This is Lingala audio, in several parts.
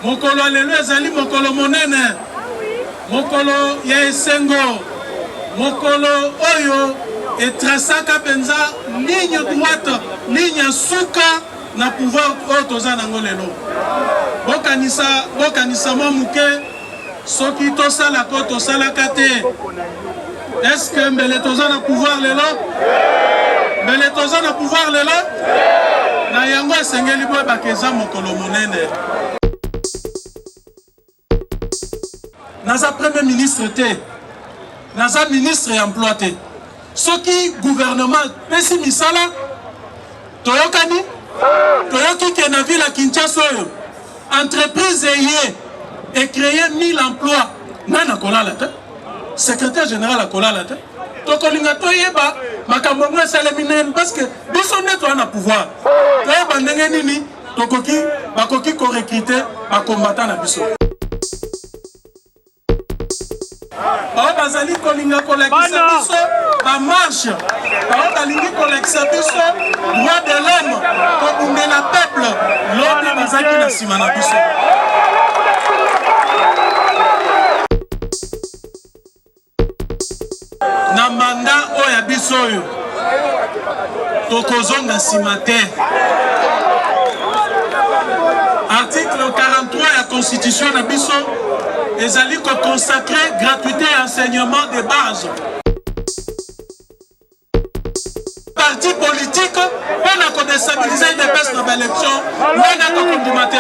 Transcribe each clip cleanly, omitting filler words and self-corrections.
mokolo lelo ezali mokolo monene, mokolo ya esengo, mokolo oyo etrasaka penza ligne droite, ligne suka na pouvoir oyo toza nango lelo. Bokanisa mwa muke soki tosalaka tosalaka te. Est-ce que mbele toza na pouvoir lelo? Mbele toza na pouvoir lelo? Na yango esengeli boye bakeza mokolo monene. Naza premier ministre te, naza ministre ya emploi te. Soki gouvernement pesi misala, toyokani? Toyoki ke na ville ya Kinshasa oyo, entreprise eye et créer 1000 emplois. Nana kolala te, secrétaire général a kolala te. Tokolinga toyeba makambo ngo esaleminen parce que biso nde toza na pouvoir. Toyeba ndenge nini bakoki ko recruter ba combattant na biso. Bazali kolinga kolekisa biso ba marche, balingi kolekisa biso droit de l'homme, kobundela peuple, lobi bazaki na sima na biso. Na manda oya biso oyo tokozonga sima te. Article 43 ya constitution na biso ezali ko consacrer gratuité et enseignement de base. Parti politique on a ko déstabiliser des personnes dans l'élection, on a ko combattre.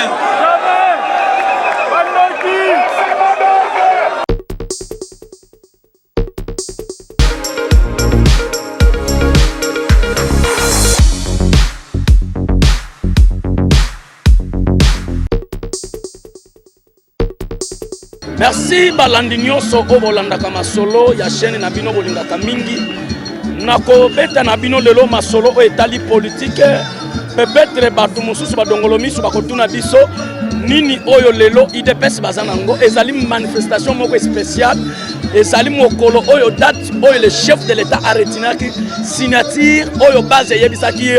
Merci balandi nyonso o bolandaka masolo ya chaîne na bino bolingaka mingi. Nako beta na bino lelo masolo o etali politique. Peut-être bato mosusu badongolo misu bakotuna biso nini oyo lelo IDPS bazanango ezali manifestation moko spéciale. Ezali mokolo oyo date oyo le chef de l'État a retinaki signature oyo base yebisaki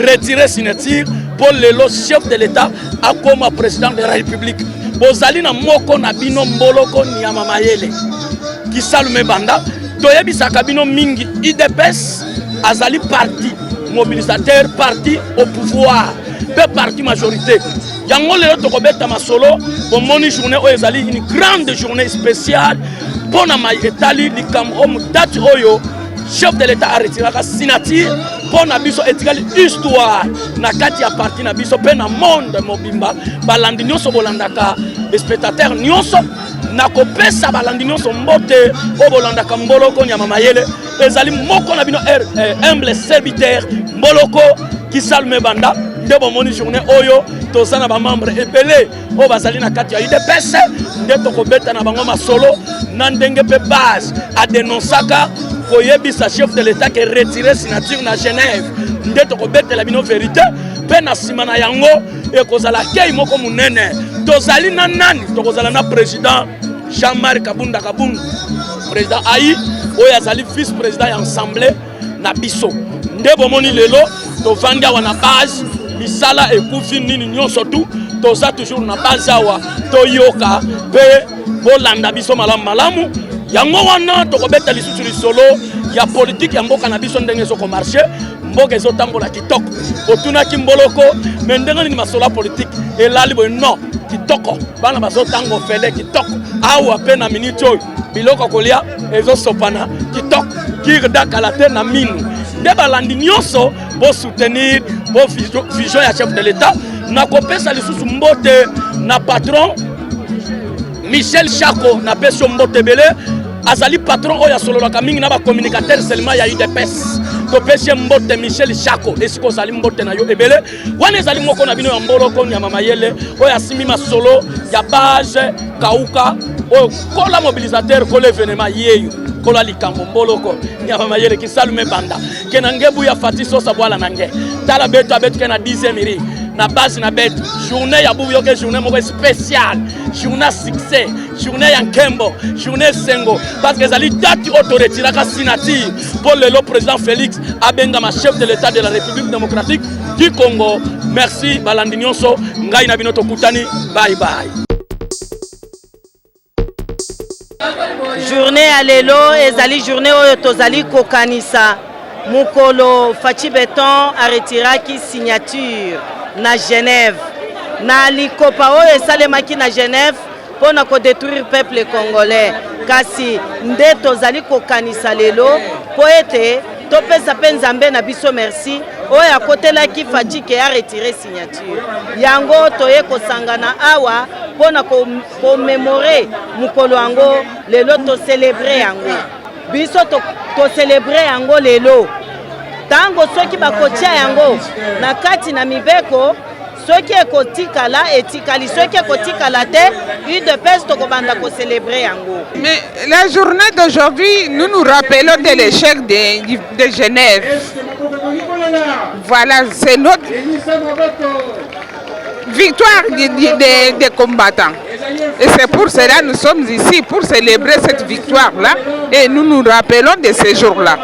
retirer signature pour lelo chef de l'État a comme président de la République. Bozali na moko na bino mboloko Nyama Mayele Kisalume Banda toyebisaka bino mingi IDPS azali parti mobilisateur, parti au pouvoir, pe parti majorité. Yango lelo tokobeta masolo bomoni journée oyo ezali une grande journée spéciale pona mai etali likambo date oyo chef de l'État a retiré la signature pour na biso etikali histoire na kati ya parti na biso pe na monde mobimba balandi nyonso bolandaka spectateur nyonso na kopesa balandi nyonso mbote o bolandaka mboloko Nyama Mayele ezali moko na bino humble serviteur mboloko Kisalume Banda nde bomoni journée oyo tozana ba membre ebele o bazali na kati ya IDPS nde tokobeta na bango masolo na ndenge pe base a dénoncaka koyebisa chef de l'État qui retiré signature na Genève nde tokobetela bino vérité pe na sima na yango ekozala kei moko munene tozali na nani tokozala na président Jean-Marc Kabunda Kabunda président Ayi oyo azali vice président ya assemblée na biso nde bomoni lelo tovandi awa na base misala ekufi nini nyonso tu toza toujours na base awa toyoka pe bolanda biso malamu yango wana tokobeta lisusu lisolo ya politique ya mboka na biso ndenge soko marché mboka ezotambola kitoko otunaki mboloko me ndenge nini masolo politique elali boye non kitoko bana bazotango fele kitoko awa pe na minute oyo biloko kolia ezosopana kitoko kirda kalate na minu nde balandi nyonso bo soutenir bo vision ya chef de l'État na kopesa lisusu mbote na patron Michel Chako na peso mbote bele azali patron oya sololaka mingi na ba communicateur seulement ya UDPS to pesi mbote Michel Chako esiko zali mbote na yo ebele wana ezali moko na bino ya mboloko Nyama Mayele oya simi masolo ya base kauka o kola mobilisateur kola événement yeyo kola likambo mboloko Nyama Mayele Kisalume Banda kenangebu ya Fatiso sabwala nange tala beto abetu kena 10e miri na base na bête journée ya bubu yoke journée moko spéciale journée succès journée ya nkembo journée sengo parce que ezali date autoretiraka signature pour le président Félix abengama chef de l'état de la République démocratique du Congo. Merci balandi nyonso ngai na bino tokutani bye bye. Journée à lelo ezali journée oyo tozali kokanisa mukolo Faci Beton aretiraki signature na Genève na likopa oyo esalemaki na Genève pona ko détruire peuple congolais kasi nde tozali kokanisa lelo po ete topesa pe nzambe na biso merci oyo akotelaki Faci ke a retiré signature yango toye kosangana awa pona commémorer mukolo yango lelo to célébrer yango biso to célébrer yango lelo tango soki bakotia yango na kati na mibeko soki ekotikala etikali soki ekotikala te UDPS tokobanda ko célébrer yango. Mais la journée d'aujourd'hui nous nous rappelons de l'échec de Genève. Voilà, c'est notre victoire des combattants. Et c'est pour cela que nous sommes ici, pour célébrer cette victoire-là. Et nous nous rappelons de ces jours-là.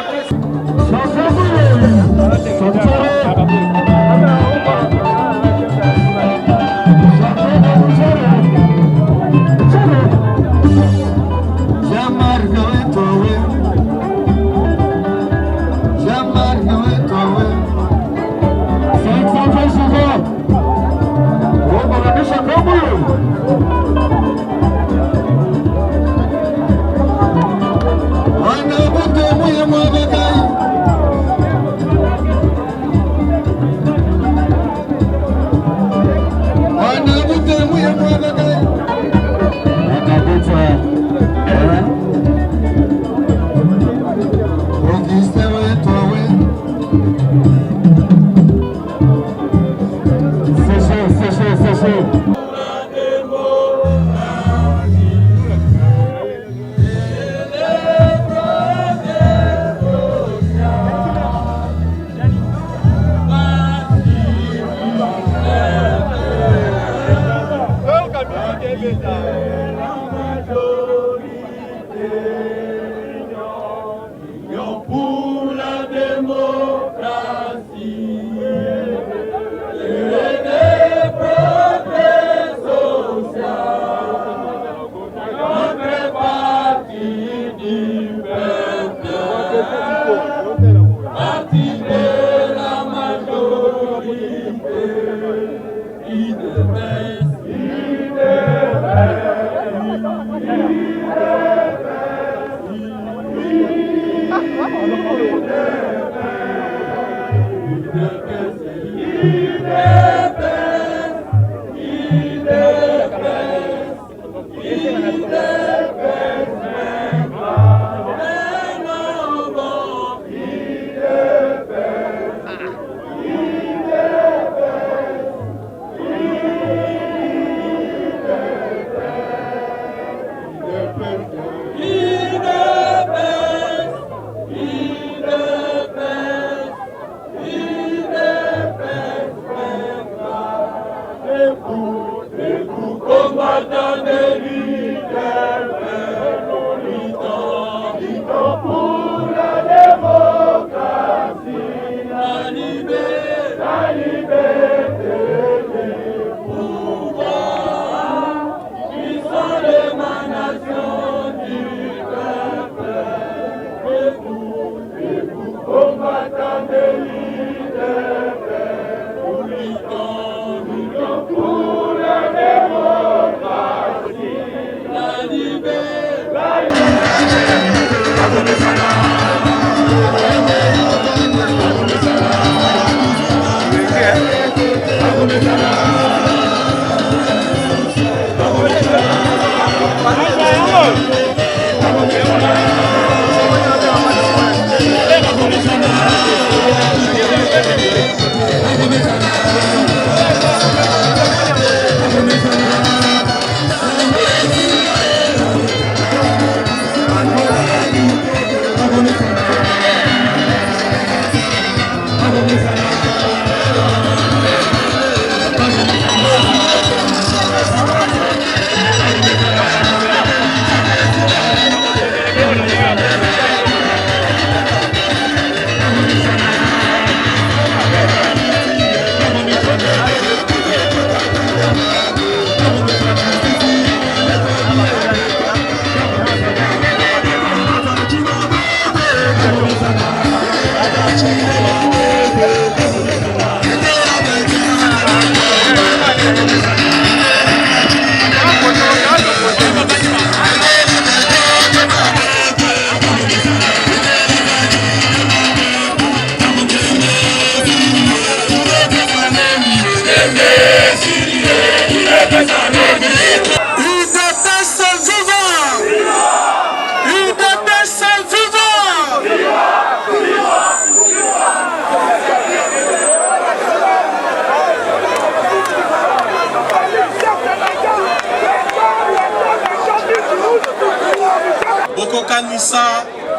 tokokanisa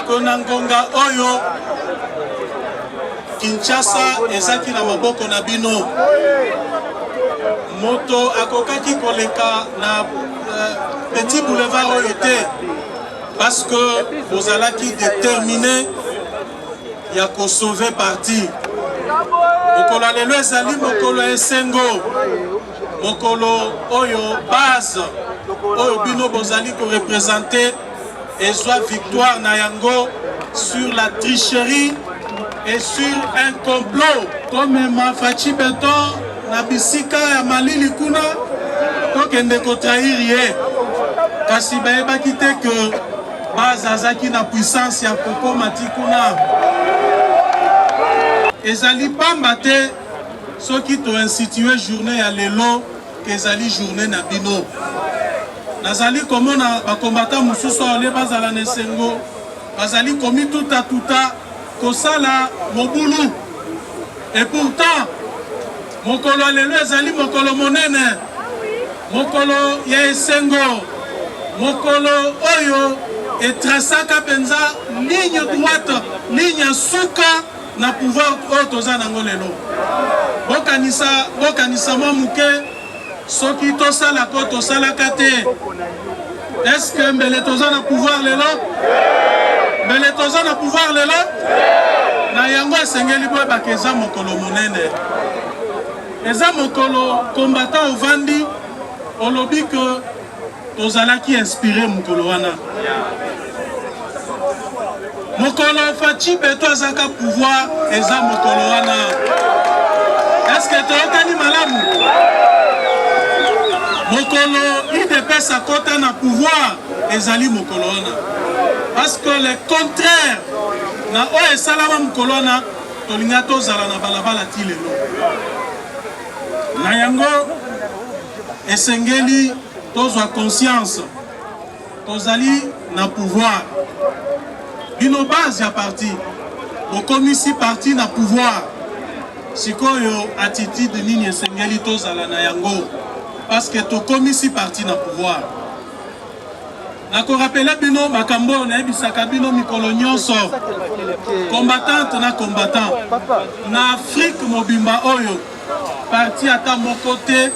kona ngonga oyo Kinshasa ezaki na maboko na bino. Moto akokaki koleka na petit boulevard oyo te parce que vous allez déterminer ya ko sauver parti. Mokolo lelo ezali mokolo esengo. Mokolo oyo base oyo bino bozali ko représenter ezwa victoire na yango sur la tricherie et sur un complot comme Fachi Beton na bisika ya malili kuna tokende ko trahir ye kasi bayebaki te que bazazaki na puissance ya kokoma tikuna ezali pamba te soki to instituer journée ya lelo kezali journée na bino nazali komona bakombata mususu ole bazala na esengo bazali komi tuta kosala mobulu et pourtant mokolo lelo ezali mokolo monene mokolo ya esengo mokolo oyo etrasaka penza ligne droite ligne suka na pouvoir oyo toza nango lelo bokanisa mwa muke soki tosalaka tosalaka te est-ce que mbele toza na pouvoir lelo mbele toza na pouvoir lelo na yango esengeli boyebaka eza mokolo monene eza mokolo combattant ovandi olobi ke tozalaki inspiré mokolo wana mokolo Fachi Beton azaka pouvoir eza mokolo wana est-ce que toyokani malamu mokolo IDPS akota na pouvoir ezali mokolo wana parce que le contraire na oyo esalama mokolo wana tolinga tozala na balabala ti lelo na yango esengeli tozwa conscience tozali na pouvoir bino base ya parti bokomisi parti na pouvoir sikoyo attitude nini esengeli tozala na yango parce que tokomisi parti na pouvoir nakorapela bino makambo nayebisaka bino mikolo nyonso combattante na combattant na Afrique mobimba oyo parti ata moko te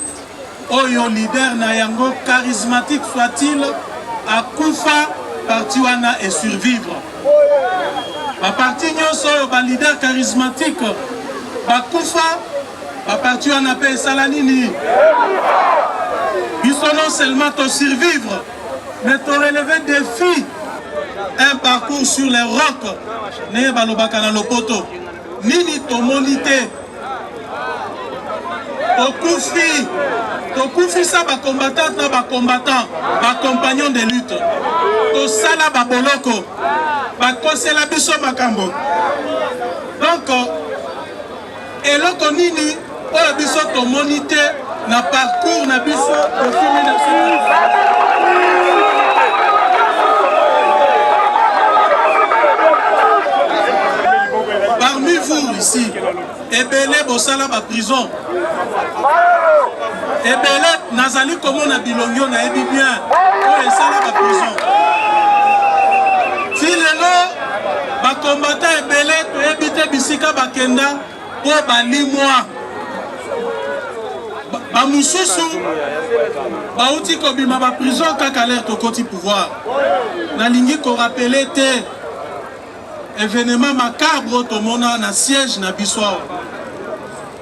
oyo leader na yango charismatique soit-il akufa parti wana et survivre baparti nyonso oyo baleader charismatique bakufa baparti wana mpe esala nini biso non seulement to survivre mais to relever défi un parcours sur les rocs neye balobaka na lopoto nini tomoni te tokufisa bacombattante na bacombattant bacompagnon de lutte tosala baboloko bakosela biso makambo donc eloko nini oyo biso tomoni te na parcours na biso parmi vous ici ebele bosala ba prison ebele nazali komona bilongo na yebi bien oyo esala ba prison ti lelo bakombata ebele toyebi te bisika bakenda po balimwa bamususu bauti kobima baprison kaka lere tokoti pouvoir nalingi korapele te événement macabre tomona na siège na biso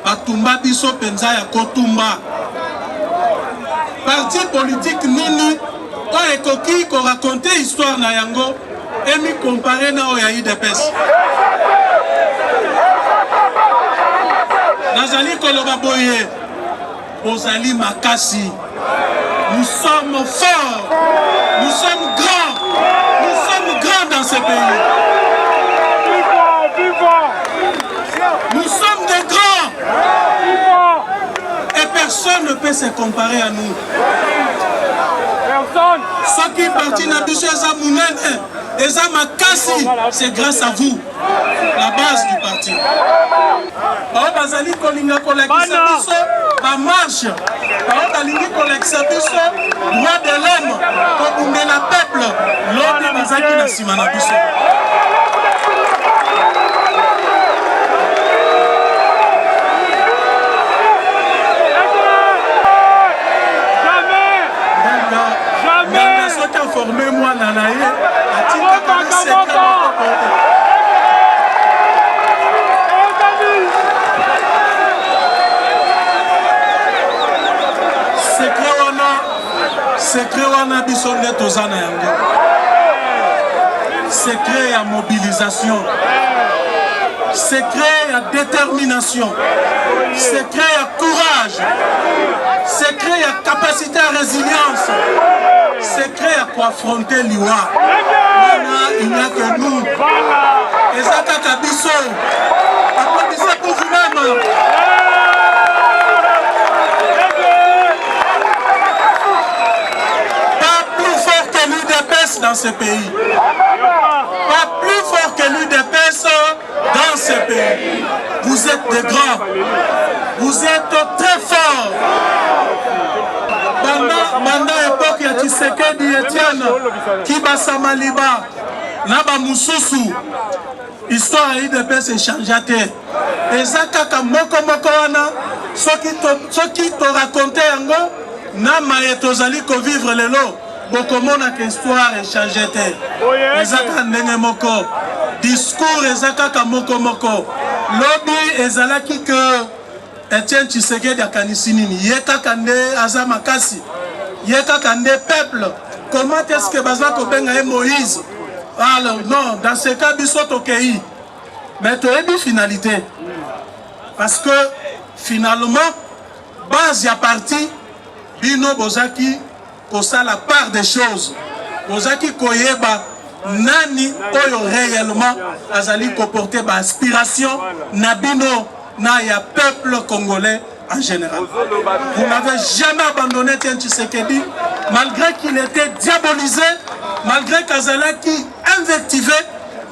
batumba biso penza ya kotumba parti politique nini oyo ekoki koraconte histoire na yango emi compare na oyo ya IDPS nazali koloba boye bozali makasi nous sommes forts nous sommes grands dans ce pays nous sommes des grands et personne ne peut se comparer à nous ce qui partit na biso eza munene eza makasi c'est grâce à vous la base du parti bao bazali kolinga kolekisa biso bamarche bao balingi kolekisa biso droit de l'homme kobundela peuple lobi bazaki na nsima na biso. Nganga soki aforme mwana na ye atikaka na sekre moko. Secret wana biso nde toza na yango. Secret ya mobilisation, secret ya détermination, secret ya courage, secret ya capacité à résilience, secret ya koaffronter liwa. Il n'y a que nous. Et ça kaka biso. Applaudissez pour vous-même. Dans ce pays. Pas plus fort que l'UDPS dans ce pays. Vous êtes des grands. Vous êtes très forts. Pendant l'époque, il y a Tshisekedi Etienne, Kibasa Maliba, Naba Moussousou. Histoire à l'UDPS est changée. Et ça, kaka moko wana, ceux qui te racontaient yango, nama etozali ko vivre le lot. Bokomona que histoire échangée te. Ezaka ndenge moko. Discours ezaka ka moko moko. Lobby ezalaki que Etienne Tshisekedi akanisi nini. Yeka kande aza makasi. Yeka kande peuple. Comment est-ce que baza ko benga Moïse? Alors non, dans ce cas biso tokei. Mais toyebi finalité. Parce que finalement base ya parti bino bozaki ça la part des choses. Bozaki koyeba nani oyo réellement azali comporter ba aspiration nabino na ya peuple congolais en général. Vous n'avez jamais abandonné Etienne Tshisekedi malgré qu'il était diabolisé, malgré qu'azalaki invectivé,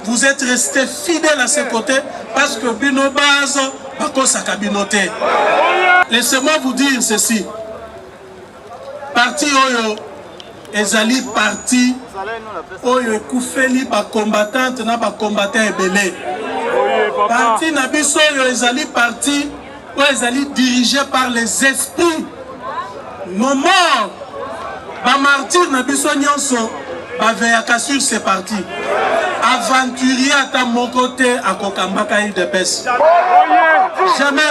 vous êtes resté fidèle à ses côtés parce que bino base bako sakabinoté. Laissez-moi vous dire ceci. Parti oyo ezali parti oyo ekufeli ba combattante na ba combattant ebele. Parti na biso oyo ezali parti oyo ezali dirigé par les esprits. Nos morts ba martyr na biso nyonso ba veyaka sur ces partis. Aventurier ata moko te akokambaka UDPS. Jamais.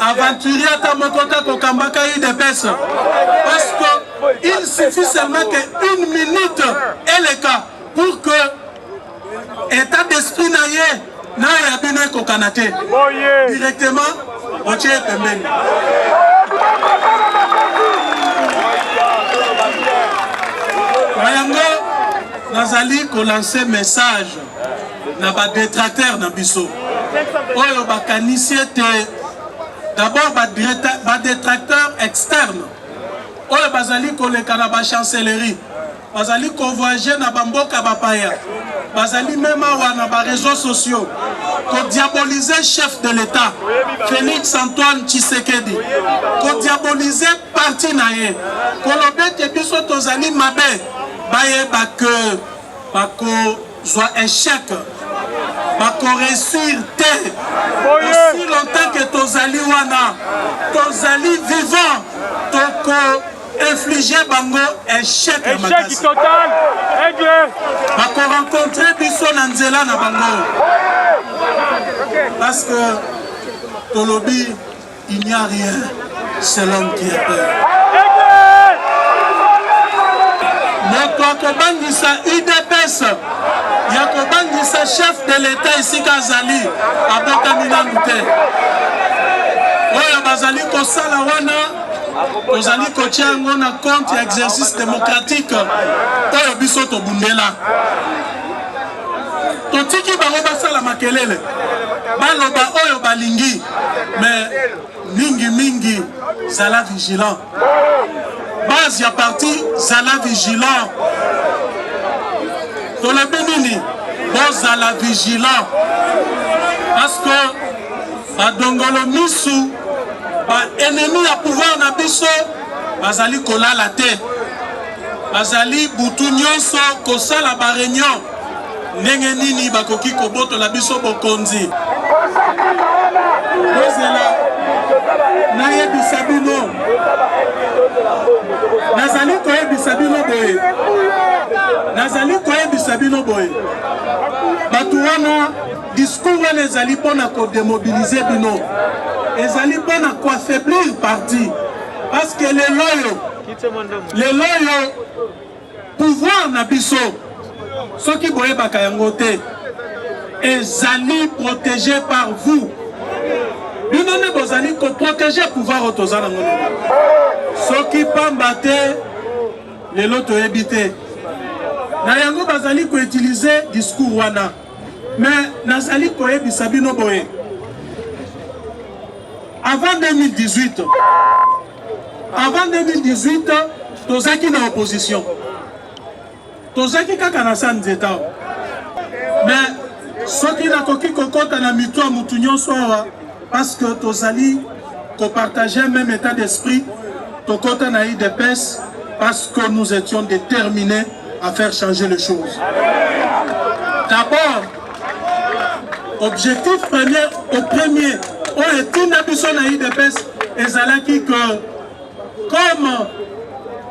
Aventurier à Mokota Kokambaka UDPS. Parce qu'il suffit seulement qu'une minute est le cas pour que l'état d'esprit n'a pas kokanate. Directement, on tient pembeni. Wayango, Nazali ko lancer message na ba détracteur na biso. Oyo bakanisi te. D'abord, des détracteurs externes. Oyo bazali koleka na ba chancellerie. Bazali convoyager na bamboka bapaya. Bazali même awa na ba réseaux sociaux. Ko diaboliser chef de l'État, Félix Antoine Tshisekedi. Ko diaboliser parti na ye. Ko lobete biso tozali mabe. Baye bake bako zwa échec. Bako réussir te. Aussi longtemps que tozali wana, tozali vivant, toko infliger bango échec total. Bako rencontrer biso na nzela na bango. Parce que tolobi, il n'y a rien, c'est l'homme qui a peur. Moto akobangisa UDPS. Yakobangisa chef de l'État ici Kazali abotami nanu te. Oyo bazali kosala wana ozali kotia yango na compte ya exercice démocratique oyo biso tobundela. Totiki bango basala makelele baloba oyo balingi, mais mingi zala vigilant. Base ya parti zala vigilant. Tolobi nini bozala vigilant parce que badongolo misu ba ennemi ya pouvoir na biso bazali kolala te. bazali butu nyonso kosala ba réunion ndenge nini bakoki kobotola biso bokonzi kozela nayebisa bino nazali koyebisa bino boye bato wana discours wana ezali mpona kodemobilize bino ezali mpona koaffaiblir parti parce que lelo oyo pouvoir na biso soki boyebaka yango te ezali protégé par vous bino nde bozali koprotege pouvoir oyo toza nango lelo soki pamba te lelo toyebi te na yango bazali koutilize discours wana mais nazali koyebisa bino boye avant 2018 tozaki na opposition tozaki kaka na sa nzeta mais soki nakoki kokota na mitwa mutu nyonso awa parce que tozali kopartager même état d'esprit tokota na UDPS parce que nous étions déterminés à faire changer les choses. D'abord, objectif premier on est une ambition na UDPS ezalaki que comme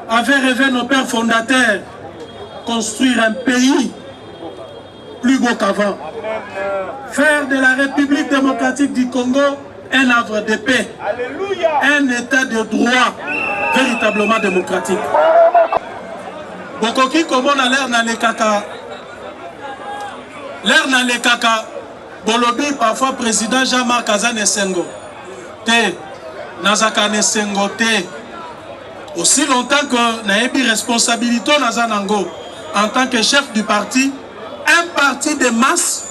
avaient rêvé nos pères fondateurs, construire un pays plus beau qu'avant. Faire de la République démocratique du Congo un havre de paix. Un état de droit véritablement démocratique. Bokoki komona l'air na lekaka. L'air na lekaka. Bolobi parfois président Jean-Marc Azane Sengo. Te. Nazaka Nesengo te. Aussi longtemps que naebi responsabilité Nazanango en tant que chef du parti, un parti de masse,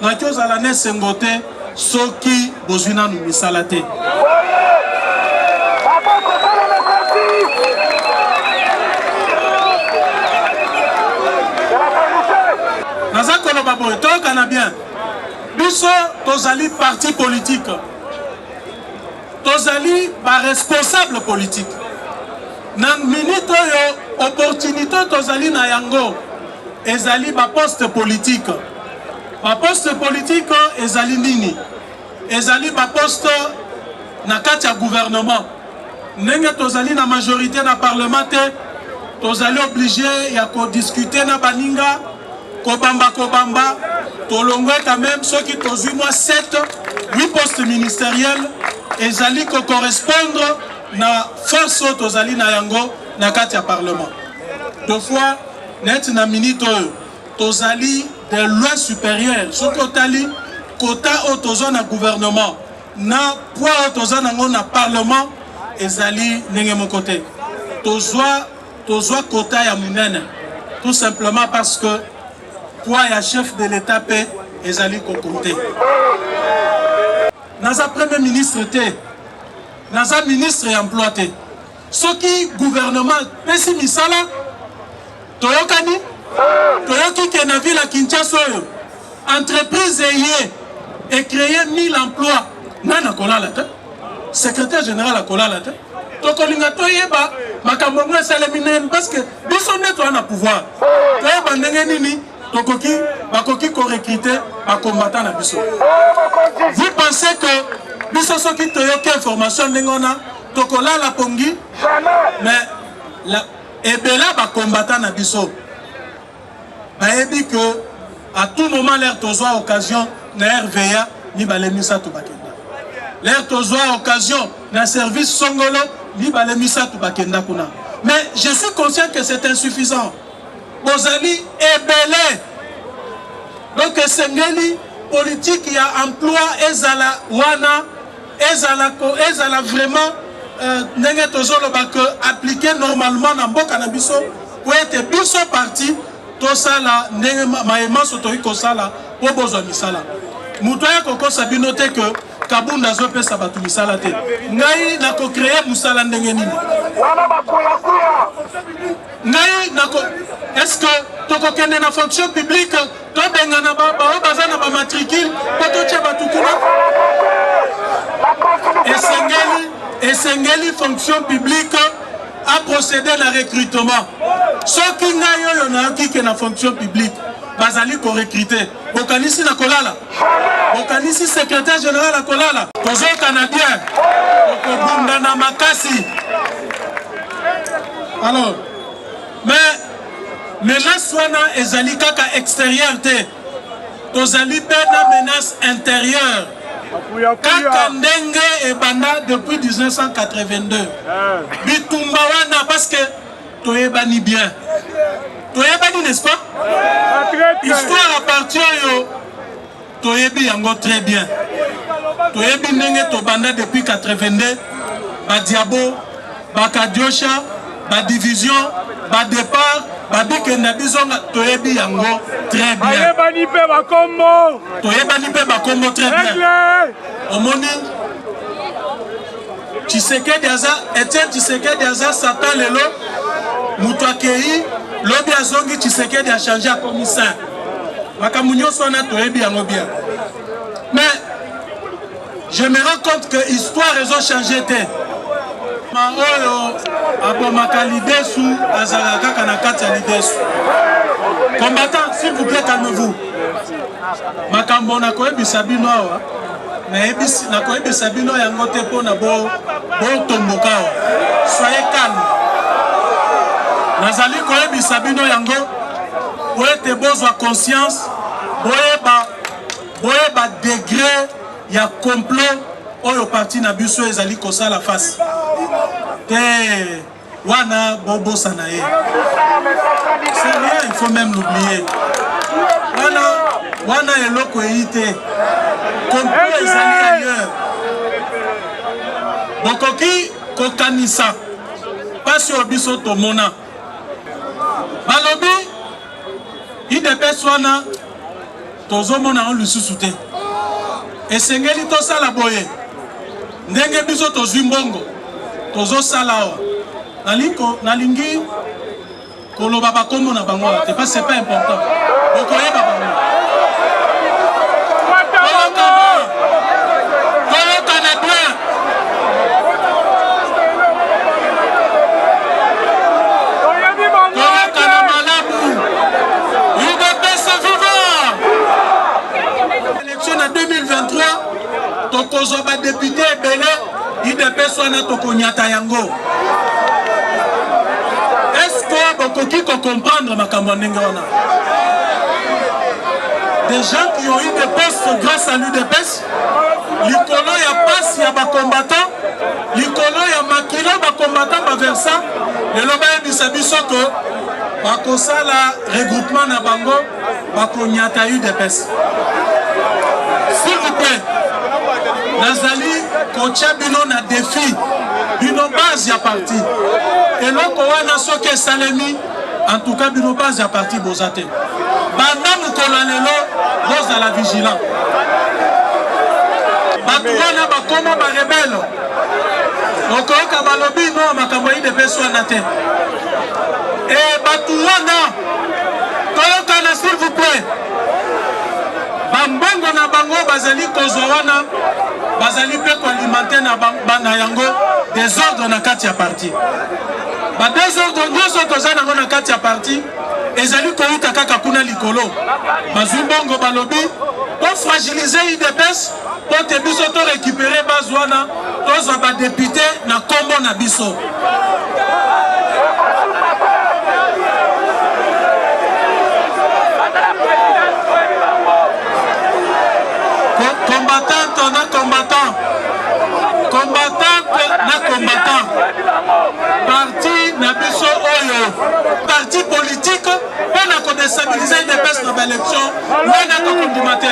Nakyo Zalane Sengote, Soki Bozuna Numisalate. Nazakolo Baboy, toi Canadien, Biso, Tozali parti politique, Tozali responsable politique. Nan minute yo opportunité tozali na yango ezali ba poste politique ezali nini ezali ba poste na kati ya gouvernement ndenge tozali na majorité na parlement te tozali obligé ya ko discuter na baninga kobamba tolongwe quand même ceux qui tozui moi 8 postes ministériels ezali ko correspondre na force tozali na yango na kati ya parlement. Deux fois net na minute tozali de loin supérieur soko tali kota otozo na gouvernement na poids otozo nango na parlement ezali ndenge mon côté tozwa kota ya munene tout simplement parce que poids ya chef de l'état pe ezali ko compter. Naza premier ministre te Naza ministre et employé. Ce qui gouvernement pesi misala toyokani toyoki ke na ville à Kinshasa entreprise et créer 1000 emplois nana kolala te secrétaire général a kolala te tokolinga toyeba makambo ngwe saleminen parce que biso neto na pouvoir toyeba ndenge nini tokoki bakoki ko recruter ba combattant na biso. Vous pensez que biso soki toyoki information ndengona tokola la pongi mais la ebela ba combattant na biso bayebi que à tout moment l'air tozwa occasion na RVA ni balemisa to bakenda l'air tozwa occasion na service songolo ni balemisa to bakenda kuna mais je suis conscient que c'est insuffisant bozali ebele donc sengeli politique il y a emploi ezala wana ezala vraiment ndenge tozoloba que appliquer normalement na mboka na biso pour être biso parti tosala ndenge maema soto ikosala po bozwa misala muto ya kokosa bino te que kabunda azopesa bato misala te ngai na ko créer musala ndenge nini ngai na ko est-ce que tokokende na fonction publique tobenga na ba baza na ba matricule po toche bato kuna esengeli fonction publique a procédé à recrutement. Ce qui n'a pas na fonction publique, bazali ko recruter. Bokanisi na kolala. Bokanisi secrétaire général à kolala. Tozo Canadien. Okobunda na makasi. Alors, mais menace wana ezali kaka extérieur te. Tozali pe na menace intérieure. Kaka ndenge et banda depuis 1982. Bitumba wana parce que toyebani bien. Toyebani n'est-ce pas? Histoire à partir yo toyebi yango très bien. Toyebi ndenge to banda depuis 82. Ba diabo, ba kadiosha, ba division, ba départ, ba bike na bizonga toyebi yango très bien. Toyebani pe bakombo. Toyebani pe bakombo très bien. Omoni Tshisekedi aza Etienne Tshisekedi aza Satan lelo mutu akei lobi azongi Tshisekedi a changé à commissaire. Makambo nyonso wana toyebi yango bien. Mais je me rends compte que l'histoire ils ont changé te. Maoyo abomaka lidesu azalaka kana kati ya lidesu. Combattant, s'il vous plaît, calmez-vous. Makambo na koyebisa bino awa. Na koyebisa bino yango te pona bo tomboka awa. Soyez calme. Nazali koyebisa bino yango po ete bozwa conscience boyeba degré ya complot oyo parti na biso ezali kosala face te wana bobosana ye. C'est rien, il faut même l'oublier. Wana eloko eite complot ezali ailleurs. Bokoki kokanisa pasi oyo biso tomona balobi IDPS wana tozomona on lisusu te. Esengeli tosala boye ndenge biso tozwi mbongo tozosala awa nalingi koloba bakombo na bango te parce que c'est pas important. Bokoyeba bango toyokana bien. Toyokana malamu. UDPS vivant. Élection en 2023 tokozwa ba député ebele IDPS wana tokonyata yango. Est-ce que bokoki ko comprendre makambo ndenge wana? Des gens qui ont eu des postes grâce à l'UDPS, likolo ya passe ya ba combattant, likolo ya makilo ba combattant ba versa, lelo ba yebisa biso ko bakosala regroupement na bango bakonyata UDPS. S'il vous plaît, nazali kocha bino na défi bino base ya parti eloko wana soki esalemi en tout cas bino base ya parti bozate banda mokolo lelo bozala vigilant bato wana bakoma barebele okoyoka balobi no makambo ya IDPS wana te e bato wana toyokana s'il vous plaît bambongo na bango bazali kozwa wana bazali pe koalimenter na yango désordre na kati ya parti ba désordre nyonso toza nango na kati ya parti ezali kouta kaka kuna likolo bazwi mbongo balobi po fragiliser IDPS po te biso to récupérer base wana tozwa badepute na kombo na biso. Combattante na combattant, combattante na combattant, parti na biso oyo, parti politique, on a qu'on déstabiliser IDPS dans l'élection, on a qu'on combattre.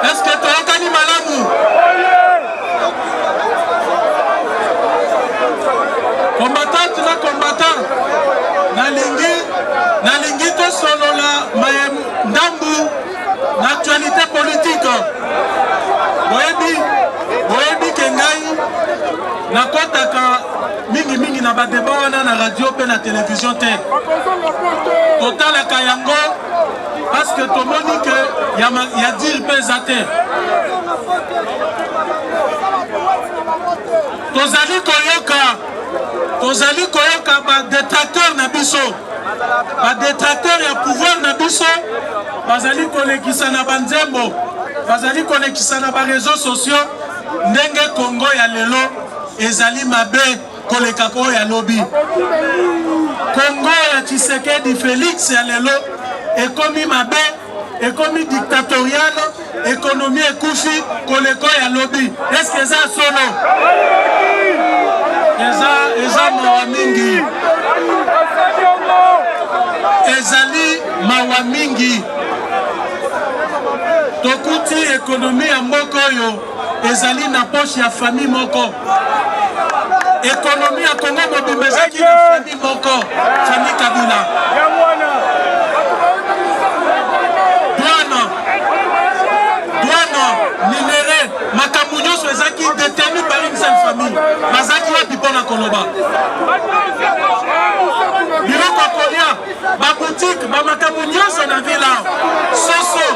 Est-ce que tu as gagné malamu? Combattante na combattant, nalingi to solola ndambu na actualité politique. Boyebi kengai nakotaka mingi na badeba wana na radio pe na télévision te. Totalaka yango parce que tomoni que ya dire pesa te tozali koyoka ba détracteur na biso ba détracteur ya pouvoir na biso bazali kolekisa na banzembo bazali kolekisa na ba réseaux sociaux ndenge Congo ya lelo ezali mabe koleka ko ya lobi Congo ya Tshisekedi Félix ya lelo ekomi mabe ekomi dictatorial économie ekufi koleko ya lobi est-ce que ça solo eza mawa mingi ezali mawa mingi tokuti économie ya mboka oyo ezali na poche ya famille moko économie ya Congo mobimba ezaki na famille moko famille Kabila douane minéré makambo nyonso ezaki détenu par une seule famille bazaki wapi mpona koloba biloko ya kolia baboutique bamakambo nyonso na vila soso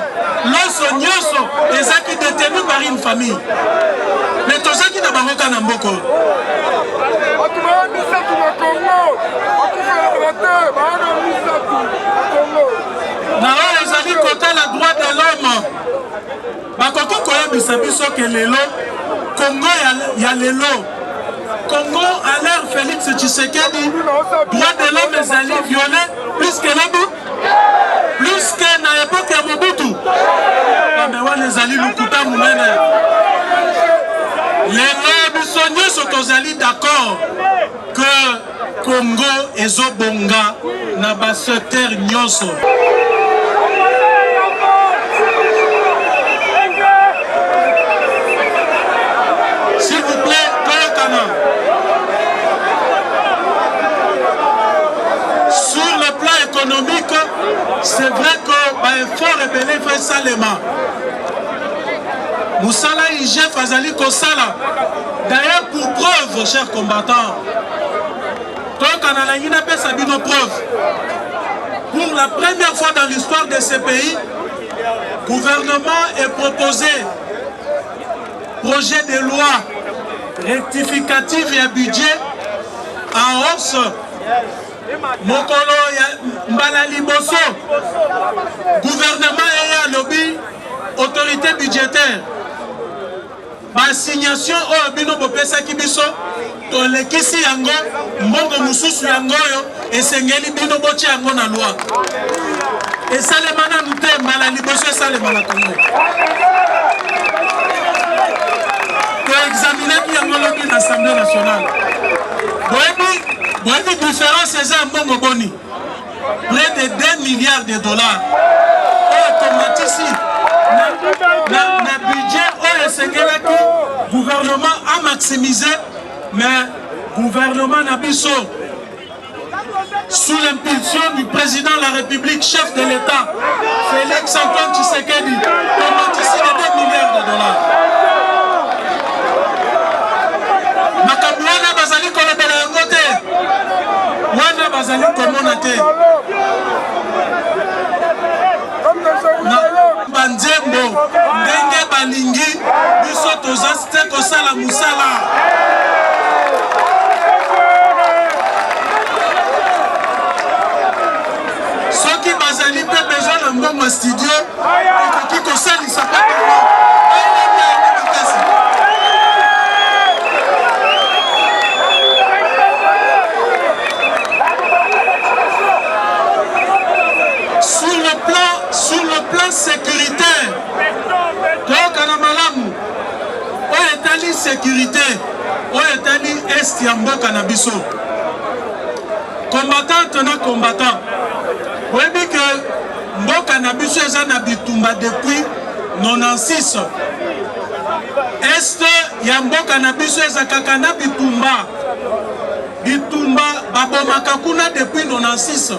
loso nyonso ezaki détenu par une famille mais tozaki na bango ka na mboko na oyo ezali kotala droit de l'homme bakoki koyebisa biso ke lelo Congo ya lelo Congo à l'ère Félix Tshisekedi droit de l'homme ezali violé plus que na époque ya Mobutu mais wana ezali lukuta munene lelo biso nyonso tozali d'accord que Congo ezobonga na basecteur nyonso s'il vous plaît Toyokana sur le plan économique c'est vrai que effort rebelle fait salema Moussala IGF Azali Kosala. D'ailleurs, pour preuve, chers combattants, pour la première fois dans l'histoire de ce pays, le gouvernement est proposé projet de loi rectificatif et un budget en hausse. Mokolo Mbala Liboso, gouvernement et lobby, autorité budgétaire. Assignation au bino bopesa kibiso to lekisi yango mbongo mususu yango yo esengeli bino bochi yango na loi esalemana nute Mbala Liboso esalemana Congo to examiner ki yango lobi na Assemblée nationale boyebi différence eza mbongo boni près de 2 milliards de dollars automatique na budget oyo esengelaki gouvernement a maximisé mais gouvernement na biso sous l'impulsion du président de la République chef de l'État Félix Antoine Tshisekedi automatique de 2 milliards de dollars makambo wana bazali kolobela yango te wana bazali komona te banzembo ndenge balingi biso tozasi te kosala musala soki bazali mpe besoin na mbongo studio ekoki kosalisa mpe sur le plan sécuritaire tokana malamu oyo etali sécurité oyo etali est ya mboka na biso combattante na combattant oyebi ke mboka na biso eza na bitumba depuis 96 est ya mboka na biso eza kaka na bitumba babomaka kuna depuis 96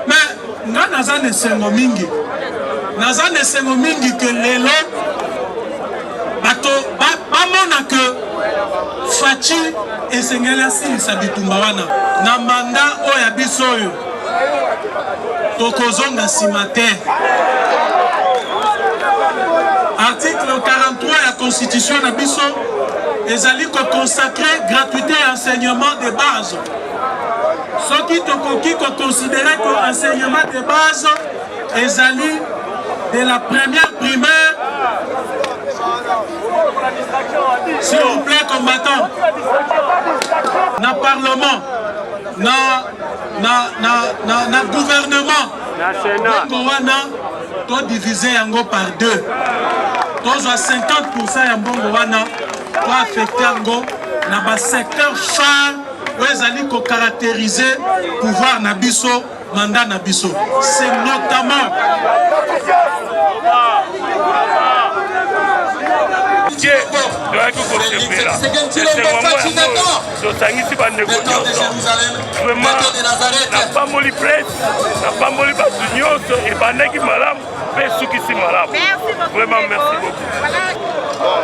mais nga naza na esengo mingi ke lelo bato bamona ke faci esengeli asilisa bitumba wana na manda oyo ya biso oyo tokozonga nsima te. Article 43 de la Constitution na biso ezali ko consacrer gratuité et enseignement de base. Ce qui tokoki ko considérer que enseignement de base ezali de la première primaire. S'il vous plaît, combattants, na parlement, na gouvernement, bongo wana to diviser yango par deux. Tozo 50% ya mbongo wana to affecter yango na ba secteur phare où ezali ko caractériser pouvoir na biso, mandat na biso. C'est notamment tosangisi bandeko nyonso vraiment napamboli presse napamboli bato nyonso ebandaki malamu mpe esukisi malamu vraiment merci beaucoup.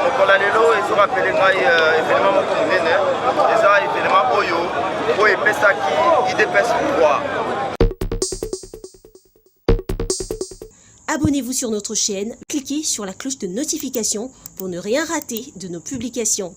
mokolo lelo ezorapele ngai événement moko monene eza événement oyo epesaki IDPS pouvoir. Abonnez-vous sur notre chaîne, cliquez sur la cloche de notification pour ne rien rater de nos publications.